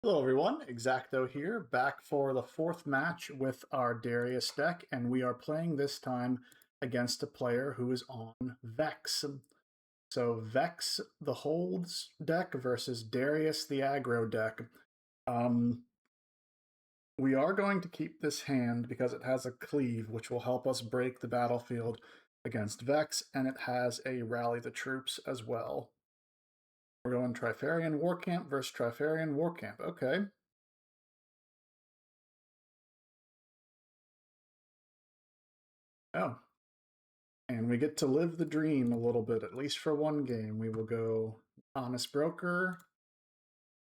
Hello everyone, Exacto here, back for the fourth match with our Darius deck, and we are playing this time against a player who is on Vex. So Vex, the holds deck, versus Darius, the aggro deck. We are going to keep this hand because it has a cleave, which will help us break the battlefield against Vex, and it has a rally the troops as well. We're going Trifarian Warcamp versus Trifarian Warcamp. Okay. Oh. And we get to live the dream a little bit, at least for one game. We will go Honest Broker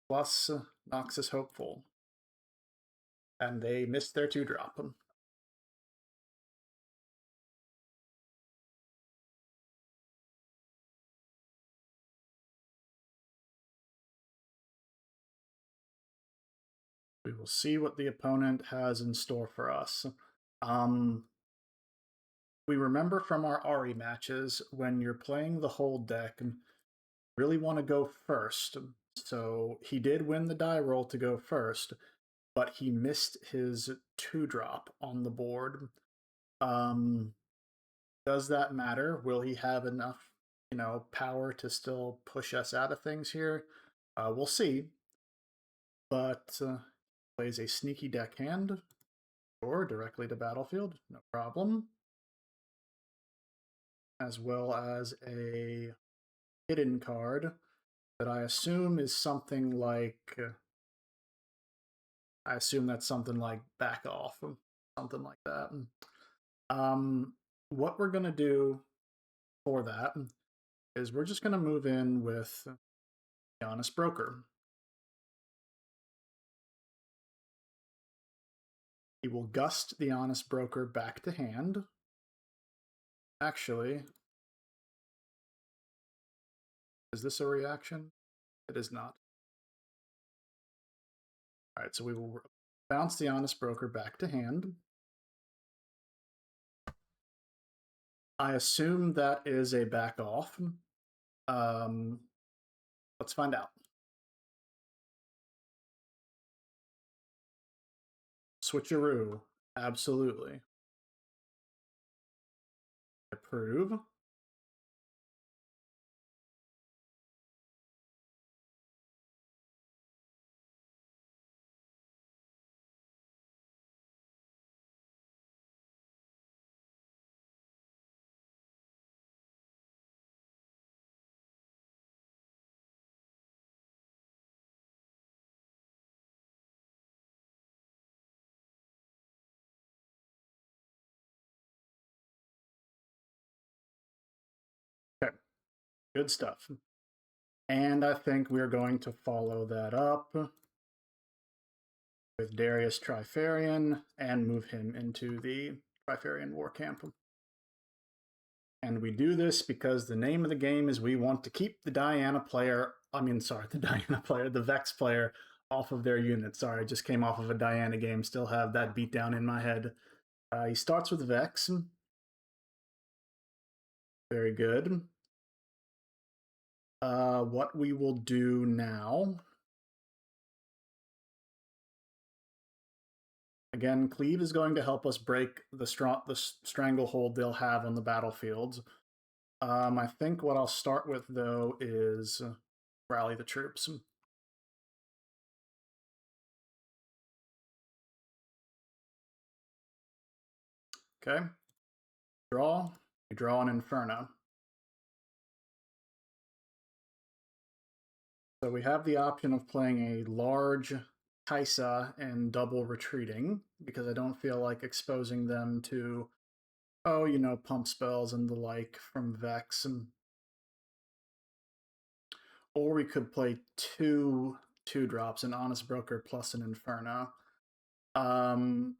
plus Noxus Hopeful. And they missed their 2-drop. We will see what the opponent has in store for us. We remember from our Ari matches, when you're playing the whole deck, you really want to go first. So he did win the die roll to go first, but he missed his 2-drop on the board. Does that matter? Will he have enough, power to still push us out of things here? We'll see. But plays a sneaky deckhand, or directly to battlefield, no problem. As well as a hidden card that I assume is something like. I assume that's something like back off, something like that. What we're gonna do for that is we're just gonna move in with the Honest Broker. He will gust the Honest Broker back to hand. Actually, is this a reaction? It is not. All right, so we will bounce the Honest Broker back to hand. I assume that is a back off. Let's find out. Switcheroo, absolutely. Approve. Okay, good stuff. And I think we're going to follow that up with Darius Trifarian and move him into the Trifarian War Camp. And we do this because the name of the game is we want to keep the the Vex player off of their unit. Sorry, I just came off of a Diana game, still have that beat down in my head. He starts with Vex. Very good. What we will do now. Again, Cleave is going to help us break the stranglehold they'll have on the battlefield. I think what I'll start with, though, is rally the troops. Okay. Draw. We draw an Inferno. So we have the option of playing a large Kaisa and double retreating, because I don't feel like exposing them to, pump spells and the like from Vex. Or we could play two 2-drops, an Honest Broker plus an Inferno. No,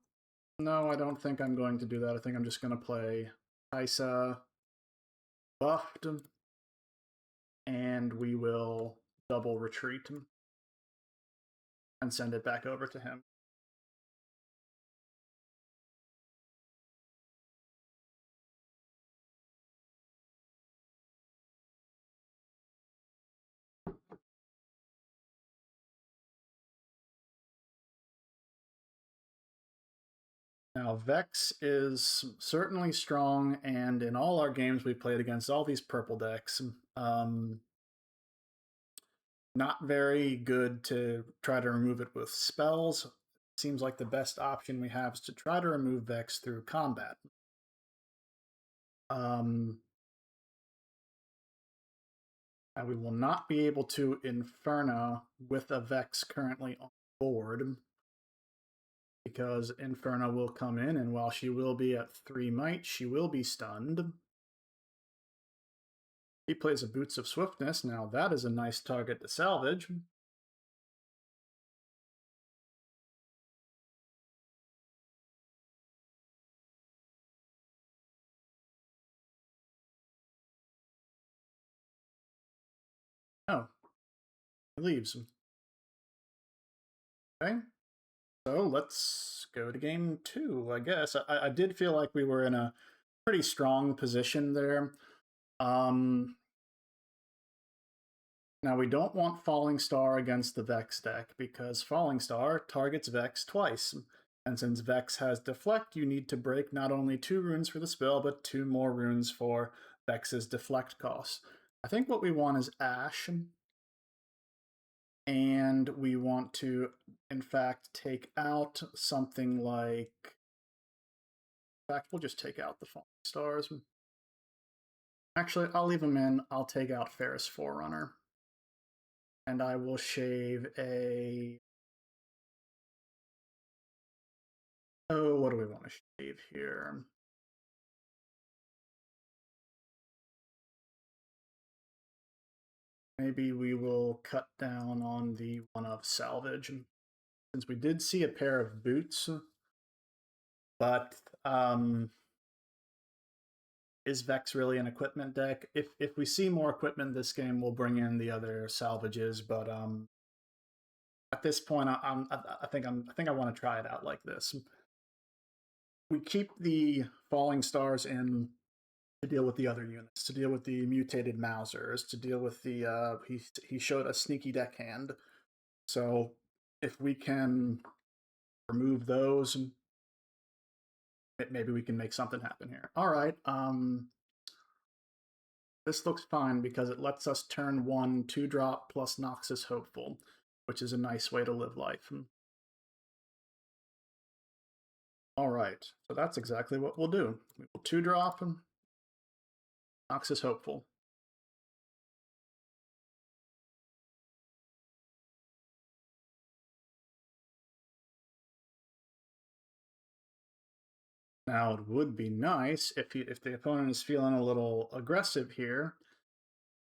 I don't think I'm going to do that. I think I'm just going to play Kaisa buffed, and we will double retreat and send it back over to him. Now, Vex is certainly strong, and in all our games we played against all these purple decks, not very good to try to remove it with spells. Seems like the best option we have is to try to remove Vex through combat. And we will not be able to Inferno with a Vex currently on board, because Inferno will come in, and while she will be at 3 might, she will be stunned. He plays a Boots of Swiftness. Now that is a nice target to salvage. Oh, he leaves. Okay, so let's go to game 2, I guess. I did feel like we were in a pretty strong position there. Now, we don't want Falling Star against the Vex deck, because Falling Star targets Vex twice. And since Vex has Deflect, you need to break not only 2 runes for the spell, but 2 more runes for Vex's Deflect cost. I think what we want is Ash, and we want to, in fact, take out something like... In fact, we'll just take out the Falling Stars. Actually, I'll leave them in. I'll take out Ferris Forerunner. And I will shave a... Oh, what do we want to shave here? Maybe we will cut down on the one of salvage, since we did see a pair of boots. But is Vex really an equipment deck? If we see more equipment this game, we'll bring in the other salvages. But at this point, I think I want to try it out like this. We keep the Falling Stars in to deal with the other units, to deal with the mutated Mausers, to deal with the he showed a sneaky deckhand. So if we can remove those, maybe we can make something happen here. All right. This looks fine because it lets us turn 1 2-drop plus Noxus Hopeful, which is a nice way to live life. All right, so that's exactly what we'll do. We will 2-drop Noxus Hopeful. Now, it would be nice if the opponent is feeling a little aggressive here,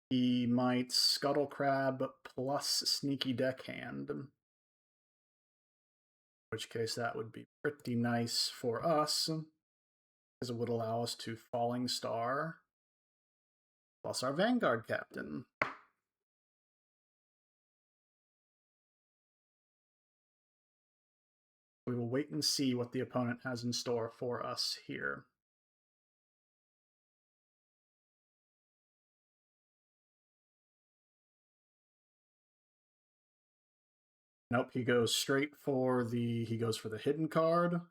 he might Scuttle Crab plus Sneaky Deckhand, in which case that would be pretty nice for us, because it would allow us to Falling Star plus our Vanguard Captain. We will wait and see what the opponent has in store for us here. Nope, he goes straight for the hidden card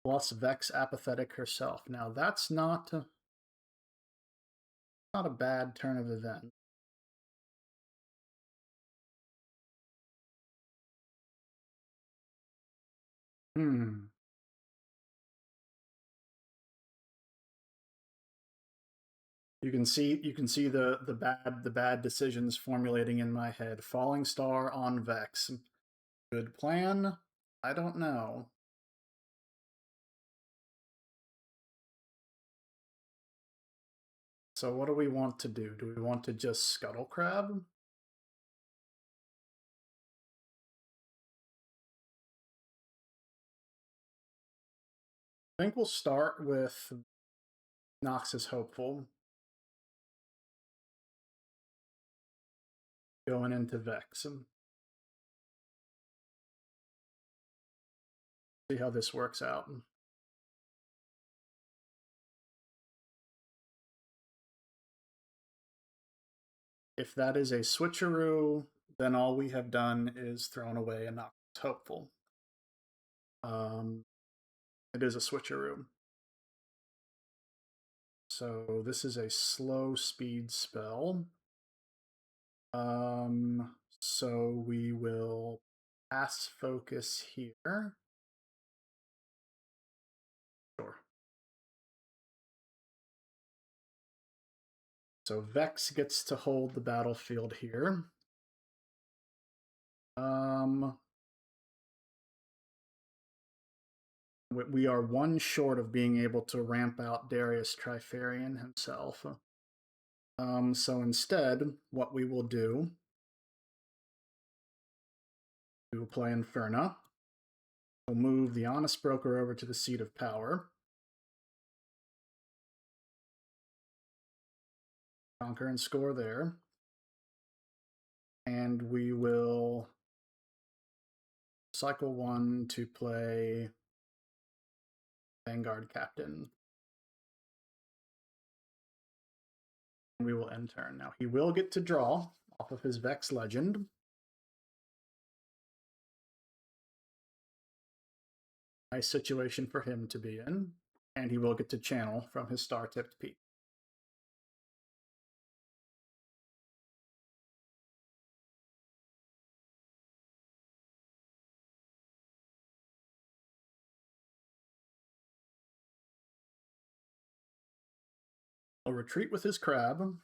plus Vex Apathetic herself. Now that's not a bad turn of events. You can see the bad decisions formulating in my head. Falling Star on Vex. Good plan? I don't know. So what do we want to do? Do we want to just Scuttle Crab? I think we'll start with Noxus Hopeful. Going into Vex. See how this works out. If that is a switcheroo, then all we have done is thrown away a Noxus Hopeful. It is a switcheroo. So this is a slow speed spell. So we will pass focus here. Sure. So Vex gets to hold the battlefield here. We are one short of being able to ramp out Darius Trifarian himself. So instead, what we will do, we will play Inferna. We'll move the Honest Broker over to the Seat of Power. Conquer and score there. And we will cycle 1 to play Vanguard Captain. And we will end turn. Now, he will get to draw off of his Vex Legend. Nice situation for him to be in. And he will get to channel from his Star-Tipped Peak. He'll retreat with his crab.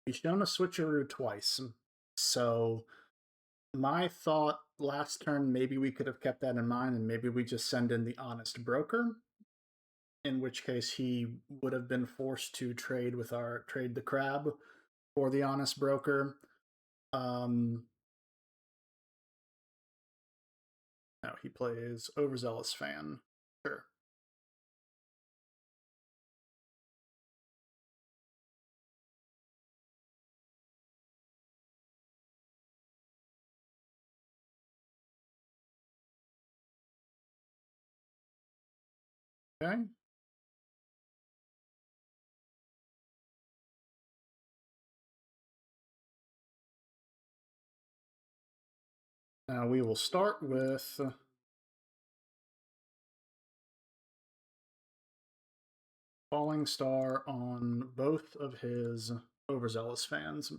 He's shown a switcheroo twice. So my thought last turn, maybe we could have kept that in mind and maybe we just send in the Honest Broker, in which case he would have been forced to trade the crab for the Honest Broker. No, he plays Overzealous Fan. Sure. Okay. Now we will start with Falling Star on both of his Overzealous Fans.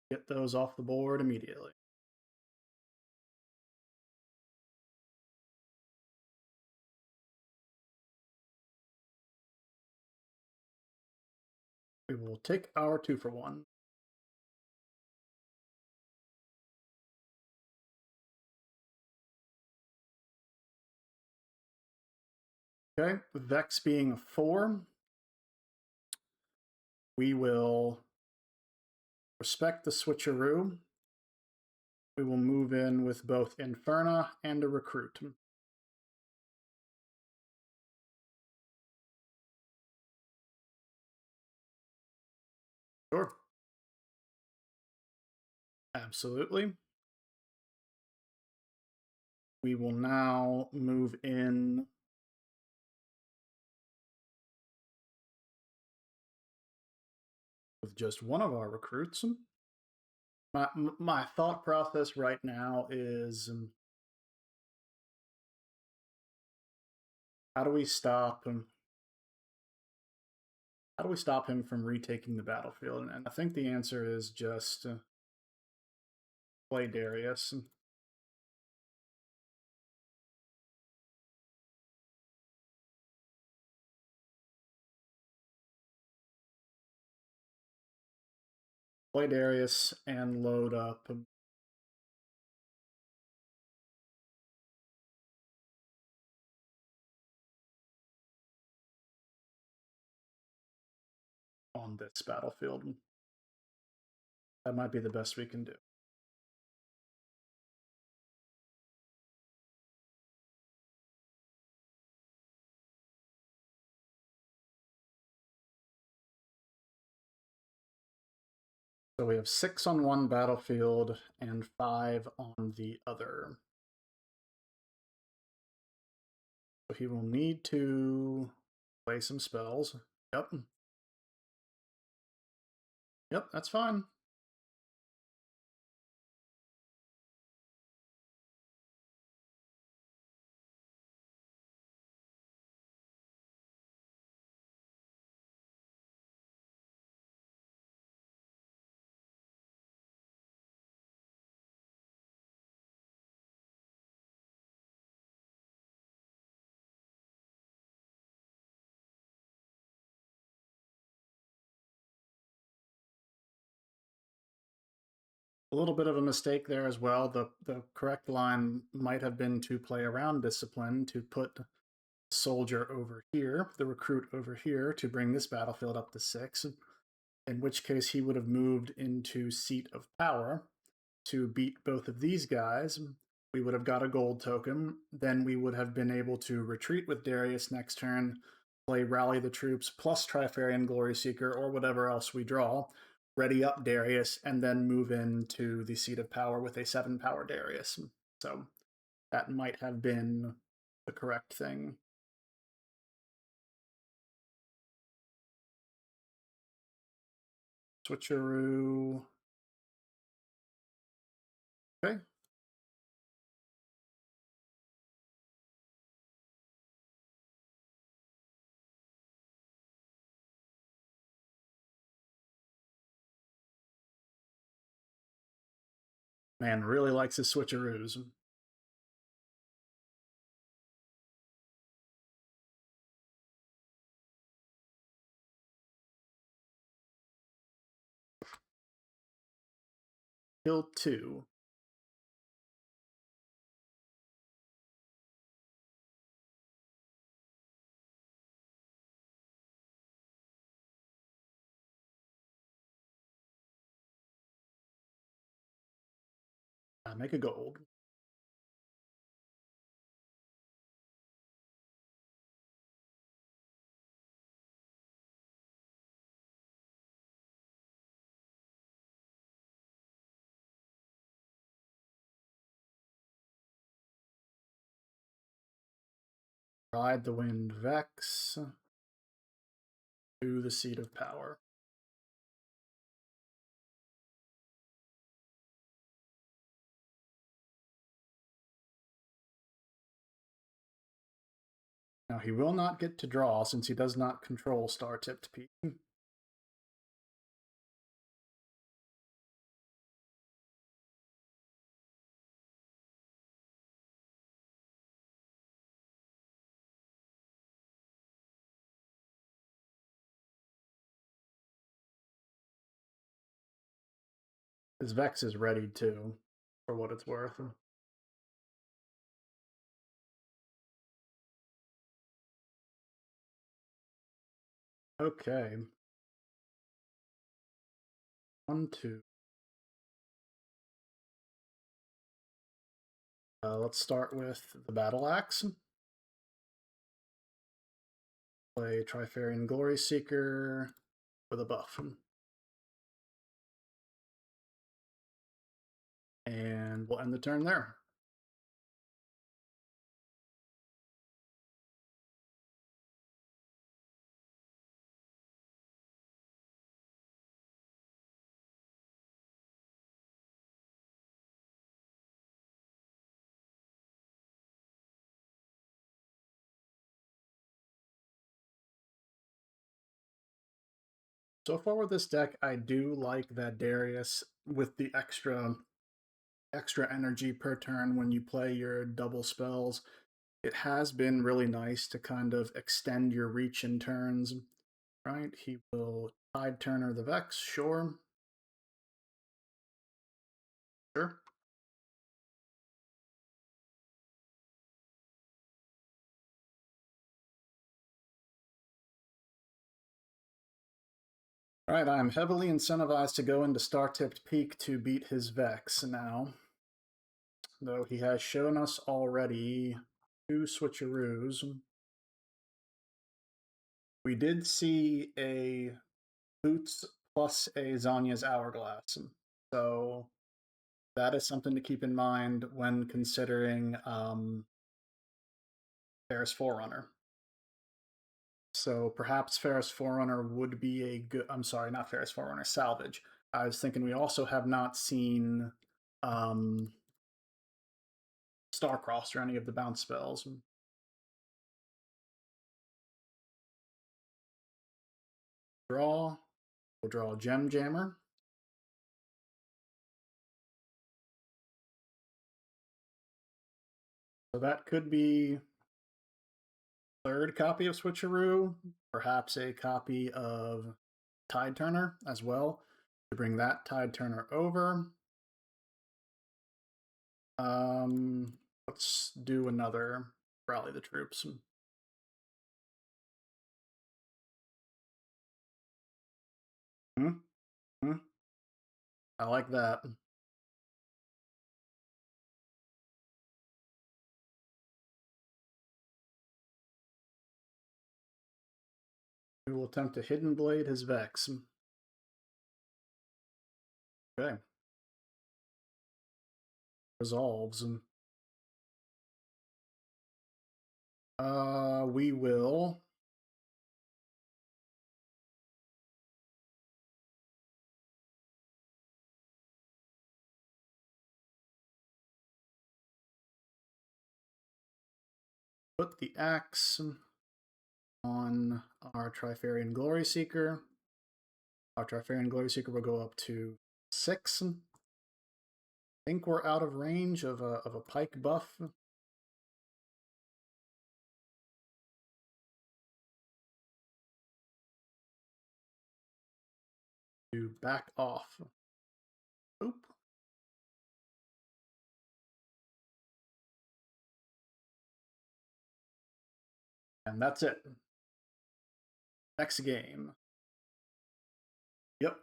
Get those off the board immediately. We will take our 2-for-1. Okay, Vex being a 4, we will respect the switcheroo. We will move in with both Inferna and a recruit. Sure. Absolutely. We will now move in with just one of our recruits. My thought process right now is how do we stop him? How do we stop him from retaking the battlefield? And I think the answer is just play Darius. Play Darius and load up on this battlefield. That might be the best we can do. So we have 6 on one battlefield and 5 on the other. So he will need to play some spells. Yep. Yep, that's fine. A little bit of a mistake there as well. The correct line might have been to play around discipline to put soldier over here, the recruit over here, to bring this battlefield up to 6, in which case he would have moved into seat of power to beat both of these guys. We would have got a gold token. Then we would have been able to retreat with Darius next turn, play Rally the Troops plus Trifarian Glory Seeker or whatever else we draw, ready up Darius, and then move into the seat of power with a 7 power Darius. So that might have been the correct thing. Switcheroo. Okay. Man really likes his switcheroos. Kill 2. Make a gold. Ride the Wind Vex to the seat of power. Now he will not get to draw since he does not control star-tipped peak. His Vex is ready too, for what it's worth. Okay. 1, 2. Let's start with the Battle Axe. Play Trifarian Glory Seeker with a buff. And we'll end the turn there. So far with this deck, I do like that Darius with the extra energy per turn when you play your double spells. It has been really nice to kind of extend your reach in turns, right? He will Tide Turner the Vex, sure. Sure. All right, I'm heavily incentivized to go into Star-Tipped Peak to beat his Vex now. Though he has shown us already 2 switcheroos. We did see a Boots plus a Zanya's Hourglass. So that is something to keep in mind when considering Ferris Forerunner. So perhaps Ferris Forerunner would be a good. I'm sorry, not Ferris Forerunner. Salvage. I was thinking we also have not seen Starcrossed or any of the bounce spells. Draw. We'll draw Gem Jammer. So that could be third copy of Switcheroo, perhaps a copy of Tide Turner as well to bring that Tide Turner over. Let's do another Rally the Troops. I like that. We will attempt to Hidden Blade his Vex. Okay. Resolves. We will put the axe on our Trifarian Glory Seeker. Our Trifarian Glory Seeker will go up to 6. I think we're out of range of a pike buff. To back off. Oop. And that's it. Next game. Yep.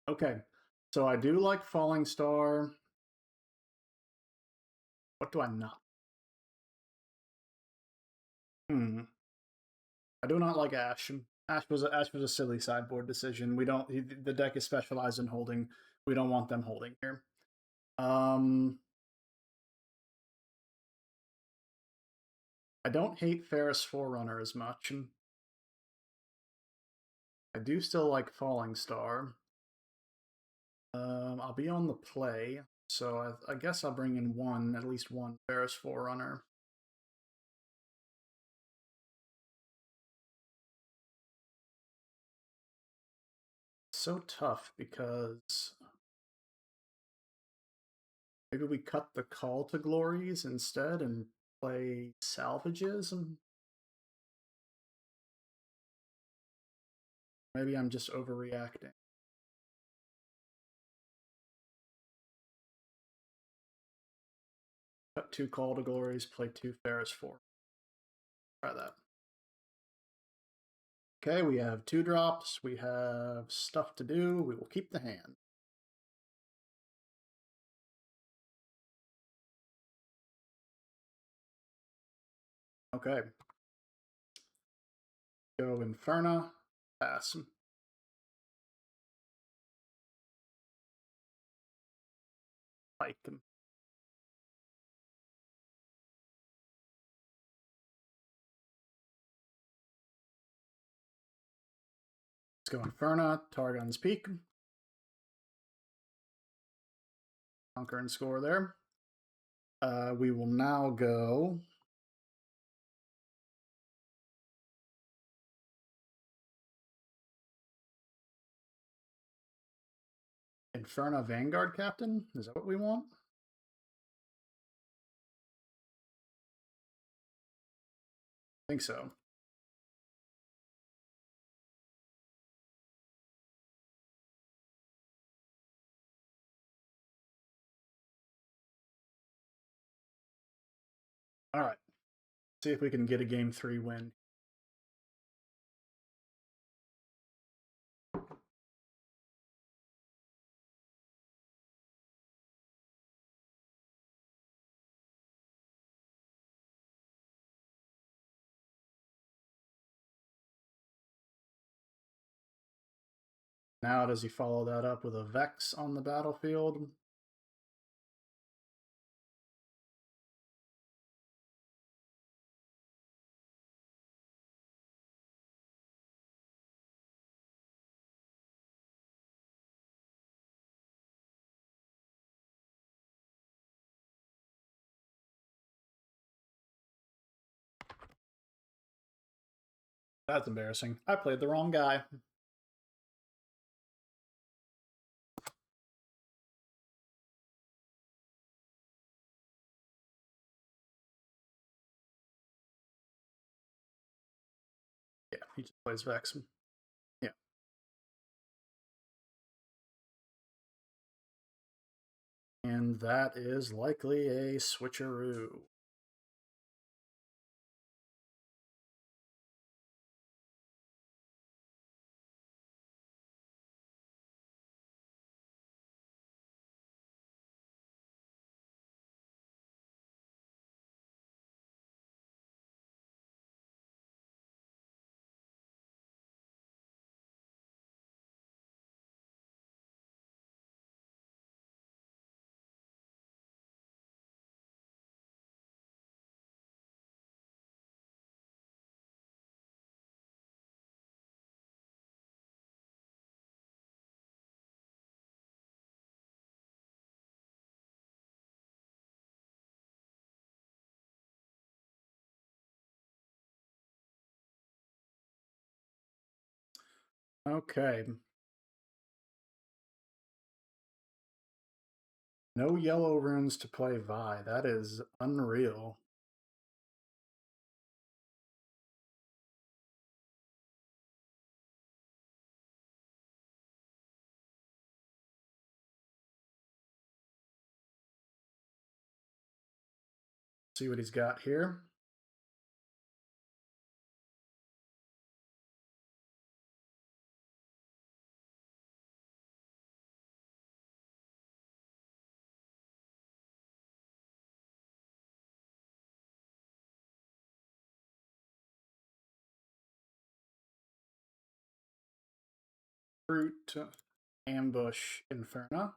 Okay. So I do like Falling Star. What do I not? I do not like Ash. Ash was a silly sideboard decision. We don't. The deck is specialized in holding. We don't want them holding here. I don't hate Ferris Forerunner as much. I do still like Falling Star. I'll be on the play, so I guess I'll bring in at least one Ferris Forerunner. So tough because maybe we cut the Call to Glories instead and play Salvages. Maybe I'm just overreacting. Cut 2 Call to Glories, play 2 Ferris 4. Try that. Okay, we have 2 drops. We have stuff to do. We will keep the hand. Okay. Go Inferna. Pass. Pike. Let's go Inferna. Targon's Peak. Conquer and score there. We will now go Inferna Vanguard Captain. Is that what we want? I think so. All right. See if we can get a game 3 win. Now does he follow that up with a Vex on the battlefield? That's embarrassing. I played the wrong guy. Yeah, he just plays Vex. Yeah. And that is likely a switcheroo. Okay. No yellow runes to play Vi. That is unreal. See what he's got here. Fruit, ambush, Inferno.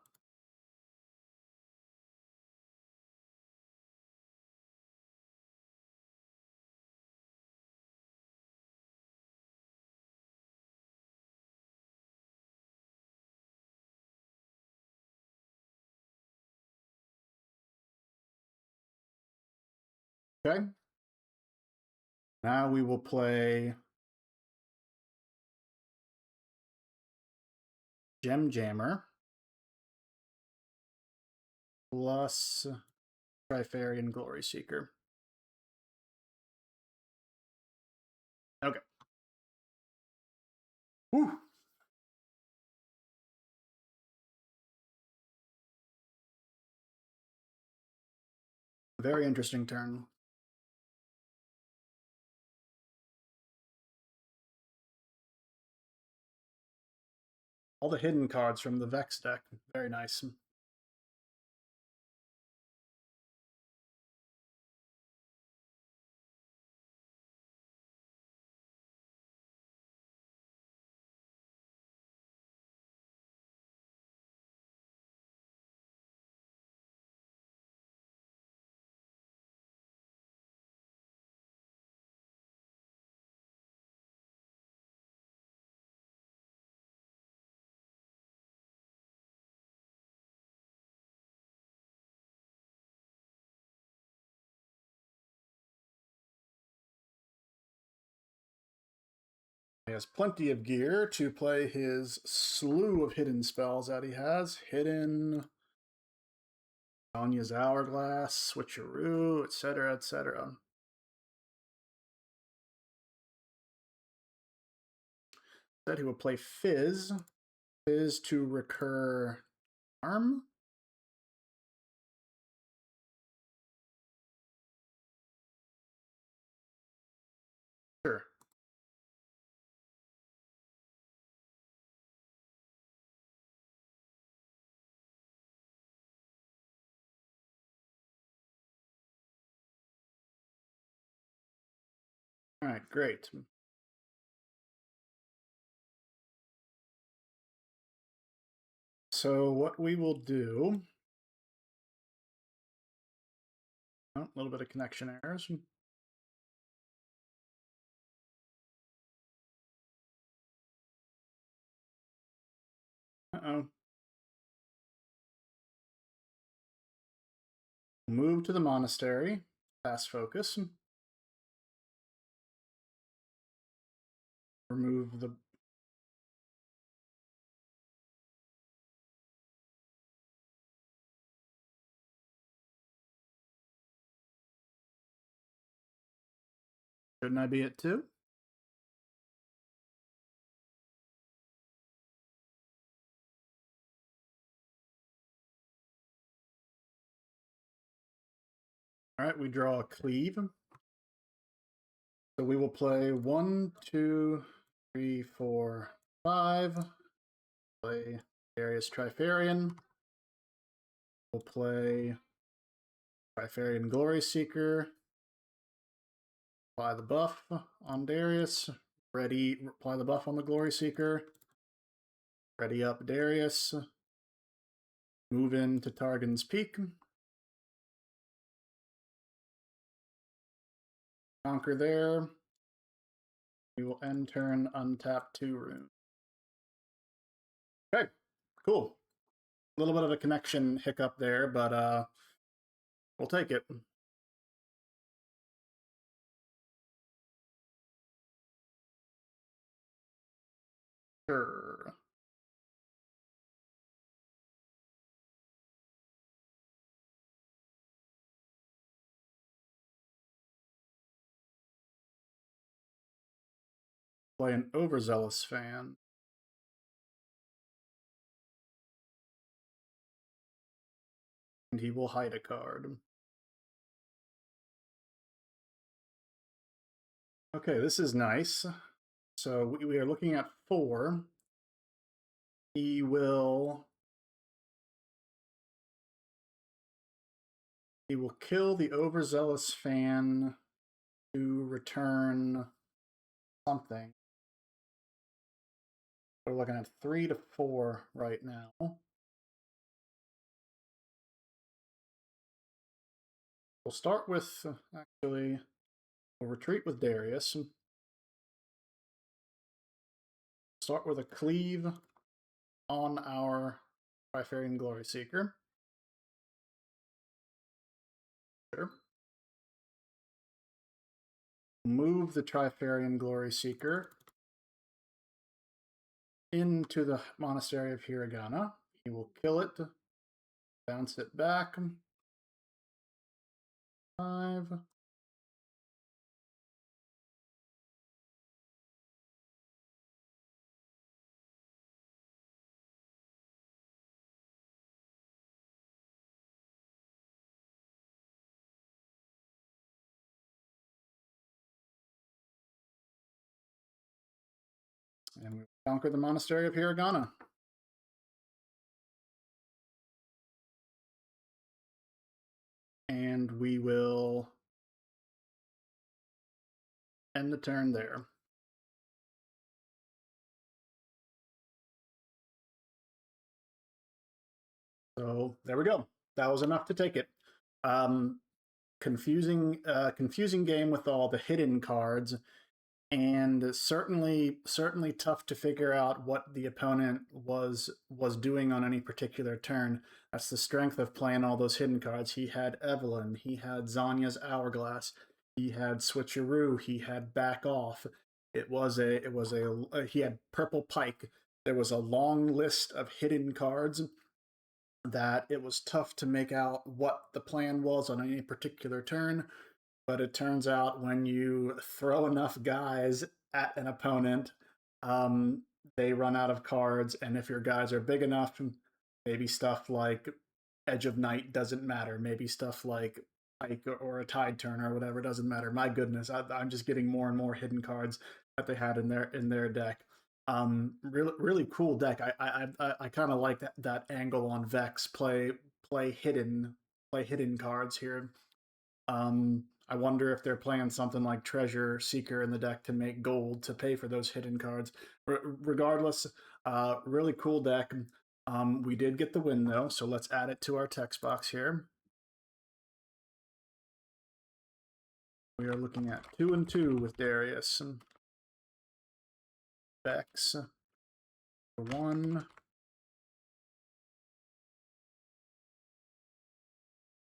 Okay. Now we will play Gem Jammer plus Trifarian Glory Seeker. Okay. Whew. Very interesting turn. All the hidden cards from the Vex deck. Very nice. He has plenty of gear to play his slew of hidden spells that he has. Hidden, Sonya's Hourglass, Switcheroo, etc., etc. Said he will play Fizz. Fizz to recur Arm. Sure. All right, great. So what we will do, oh, a little bit of connection errors. Uh-oh. Move to the monastery. Pass focus. remove the... Shouldn't I be at 2? All right, we draw a cleave. So we will play 1, 2, 3, 4, 5. Play Darius Trifarian. We'll play Trifarian Glory Seeker. Apply the buff on Darius. Ready, apply the buff on the Glory Seeker. Ready up Darius. Move into Targon's Peak. Conquer there. We will end turn, untap 2 runes. Okay, cool. A little bit of a connection hiccup there, but we'll take it. Sure. Play an overzealous fan. And he will hide a card. Okay, this is nice. So we are looking at 4. He will kill the overzealous fan to return something. We're looking at 3 to 4 right now. We'll start with, actually, we'll retreat with Darius. Start with a cleave on our Trifarian Glory Seeker. Sure. Move the Trifarian Glory Seeker into the Monastery of Hiragana. He will kill it, bounce it back. 5. And we conquer the Monastery of Hiragana. And we will end the turn there. So there we go. That was enough to take it. Confusing game with all the hidden cards, and certainly tough to figure out what the opponent was doing on any particular turn. That's the strength of playing all those hidden cards. He had Evelyn, he had Zanya's Hourglass, he had Switcheroo, he had Back Off. He had Purple Pike. There was a long list of hidden cards that it was tough to make out what the plan was on any particular turn. But it turns out when you throw enough guys at an opponent, they run out of cards. And if your guys are big enough, maybe stuff like Edge of Night doesn't matter. Maybe stuff like Pike or a Tide Turner or whatever doesn't matter. My goodness, I'm just getting more and more hidden cards that they had in their deck. Really cool deck. I kind of like that angle on Vex. Play hidden cards here. I wonder if they're playing something like Treasure Seeker in the deck to make gold to pay for those hidden cards. Regardless, really cool deck. We did get the win though, so let's add it to our text box here. We are looking at 2 and 2 with Darius. Vex 1.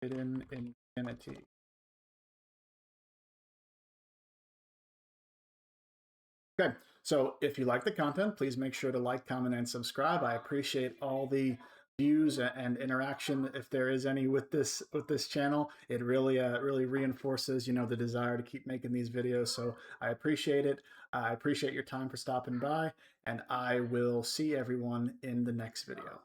Hidden Infinity. Okay, So if you like the content, please make sure to like, comment, and subscribe. I appreciate all the views and interaction, if there is any, with this channel. It really reinforces, the desire to keep making these videos. So I appreciate it. I appreciate your time for stopping by, and I will see everyone in the next video.